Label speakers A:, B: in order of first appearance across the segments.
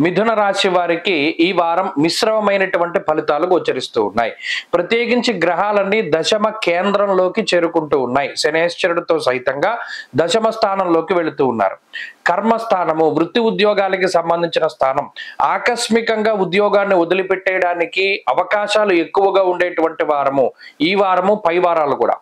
A: మిథున రాశి వారికి ఈ వారం మిశ్రమమైనటువంటి ఫలితాలు గోచరిస్తూ ఉన్నాయి. ప్రత్యేకించి గ్రహాలన్నీ దశమ కేంద్రంలోకి చేరుకుంటూ ఉన్నాయి. శనేశ్వరుడితో సైతంగా దశమ స్థానంలోకి వెళుతూ ఉన్నారు. కర్మస్థానము, వృత్తి ఉద్యోగాలకి సంబంధించిన స్థానం, ఆకస్మికంగా ఉద్యోగాన్ని వదిలిపెట్టేయడానికి అవకాశాలు ఎక్కువగా ఉండేటువంటి వారము ఈ వారము, పై వారాలు కూడా.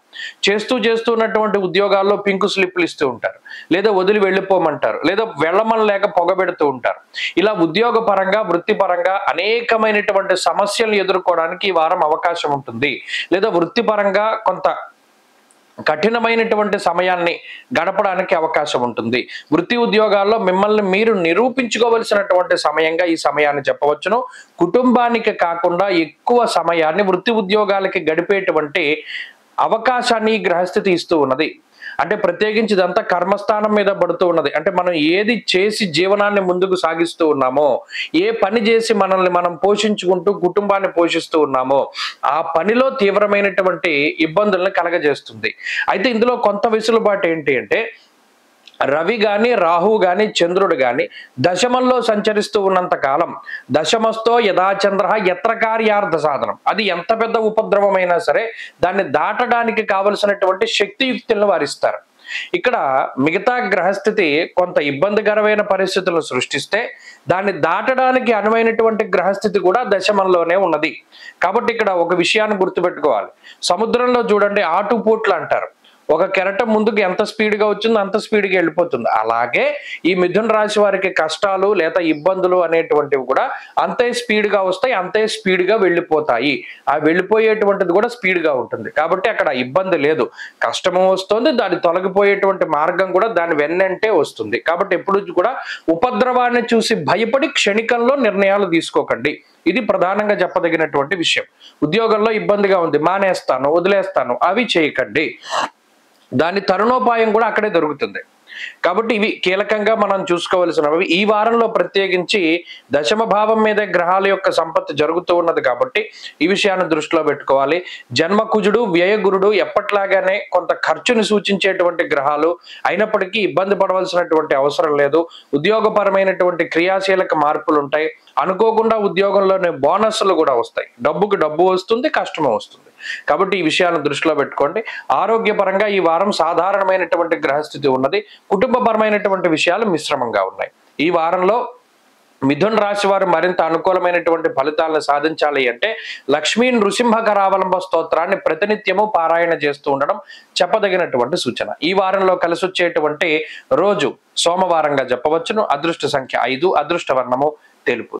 A: చేస్తున్నటువంటి ఉద్యోగాల్లో పింకు స్లిప్లు ఇస్తూ ఉంటారు, లేదా వదిలి వెళ్ళిపోమంటారు, లేదా వెళ్ళమని లేక పొగబెడుతూ ఉంటారు. ఇలా ఉద్యోగ పరంగా, వృత్తిపరంగా అనేకమైనటువంటి సమస్యలు ఎదుర్కోవడానికి ఈ వారం అవకాశం ఉంటుంది. లేదా వృత్తిపరంగా కొంత కఠినమైనటువంటి సమయాన్ని గడపడానికి అవకాశం ఉంటుంది. వృత్తి ఉద్యోగాల్లో మిమ్మల్ని మీరు నిరూపించుకోవలసినటువంటి సమయంగా ఈ సమయాన్ని చెప్పవచ్చును. కుటుంబానికి కాకుండా ఎక్కువ సమయాన్ని వృత్తి ఉద్యోగాలకి గడిపేటువంటి అవకాశాన్ని ఈ గ్రహస్థితి ఇస్తూ ఉన్నది. అంటే ప్రత్యేకించి ఇదంతా కర్మస్థానం మీద పడుతూ ఉన్నది. అంటే మనం ఏది చేసి జీవనాన్ని ముందుకు సాగిస్తూ ఉన్నామో, ఏ పని చేసి మనల్ని మనం పోషించుకుంటూ కుటుంబాన్ని పోషిస్తూ ఉన్నామో ఆ పనిలో తీవ్రమైనటువంటి ఇబ్బందులను కలగజేస్తుంది. అయితే ఇందులో కొంత వెసులుబాటు ఏంటి అంటే, రవి గాని, రాహు గాని, చంద్రుడు గాని దశమంలో సంచరిస్తూ ఉన్నంత కాలం దశమస్తో యథాచంద్ర యత్ర కార్యార్థ సాధనం, అది ఎంత పెద్ద ఉపద్రవమైనా సరే దాన్ని దాటడానికి కావలసినటువంటి శక్తియుక్తులను వారిస్తారు. ఇక్కడ మిగతా గ్రహస్థితి కొంత ఇబ్బందికరమైన పరిస్థితులను సృష్టిస్తే దాన్ని దాటడానికి అనువైనటువంటి గ్రహస్థితి కూడా దశమంలోనే ఉన్నది. కాబట్టి ఇక్కడ ఒక విషయాన్ని గుర్తుపెట్టుకోవాలి. సముద్రంలో చూడండి ఆటుపోట్లు అంటారు. ఒక కెరటం ముందుకు ఎంత స్పీడ్గా వచ్చిందో అంత స్పీడ్గా వెళ్ళిపోతుంది. అలాగే ఈ మిథున రాశి వారికి కష్టాలు లేదా ఇబ్బందులు అనేటువంటివి కూడా అంతే స్పీడ్గా వస్తాయి, అంతే స్పీడ్గా వెళ్ళిపోతాయి. ఆ వెళ్ళిపోయేటువంటిది కూడా స్పీడ్గా ఉంటుంది. కాబట్టి అక్కడ ఇబ్బంది లేదు. కష్టము వస్తుంది, దాన్ని తొలగిపోయేటువంటి మార్గం కూడా దాని వెన్నంటే వస్తుంది. కాబట్టి ఎప్పుడు కూడా ఉపద్రవాన్ని చూసి భయపడి క్షణికంలో నిర్ణయాలు తీసుకోకండి. ఇది ప్రధానంగా చెప్పదగినటువంటి విషయం. ఉద్యోగంలో ఇబ్బందిగా ఉంది, మానేస్తాను, వదిలేస్తాను, అవి చేయకండి. దాని తరుణోపాయం కూడా అక్కడే దొరుకుతుంది. కాబట్టి ఇవి కీలకంగా మనం చూసుకోవలసినవి. ఈ వారంలో ప్రత్యేకించి దశమ భావం మీద గ్రహాల యొక్క సంపత్తి జరుగుతూ ఉన్నది కాబట్టి ఈ విషయాన్ని దృష్టిలో పెట్టుకోవాలి. జన్మకుజుడు, వ్యయగురుడు ఎప్పట్లాగానే కొంత ఖర్చుని సూచించేటువంటి గ్రహాలు అయినప్పటికీ ఇబ్బంది పడవలసినటువంటి అవసరం లేదు. ఉద్యోగపరమైనటువంటి క్రియాశీలక మార్పులు ఉంటాయి. అనుకోకుండా ఉద్యోగంలోనే బోనస్లు కూడా వస్తాయి. డబ్బుకి డబ్బు వస్తుంది, కష్టము వస్తుంది. కాబట్టి ఈ విషయాలను దృష్టిలో పెట్టుకోండి. ఆరోగ్యపరంగా ఈ వారం సాధారణమైనటువంటి గ్రహస్థితి ఉన్నది. కుటుంబపరమైనటువంటి విషయాలు మిశ్రమంగా ఉన్నాయి. ఈ వారంలో మిథున రాశి వారు మరింత అనుకూలమైనటువంటి ఫలితాలను సాధించాలి అంటే లక్ష్మీ నృసింహకరావలంబ స్తోత్రాన్ని ప్రతినిత్యము పారాయణ చేస్తూ ఉండడం చెప్పదగినటువంటి సూచన. ఈ వారంలో కలిసి వచ్చేటువంటి రోజు సోమవారంగా చెప్పవచ్చును. అదృష్ట సంఖ్య 5, అదృష్ట వర్ణము తెలుపు.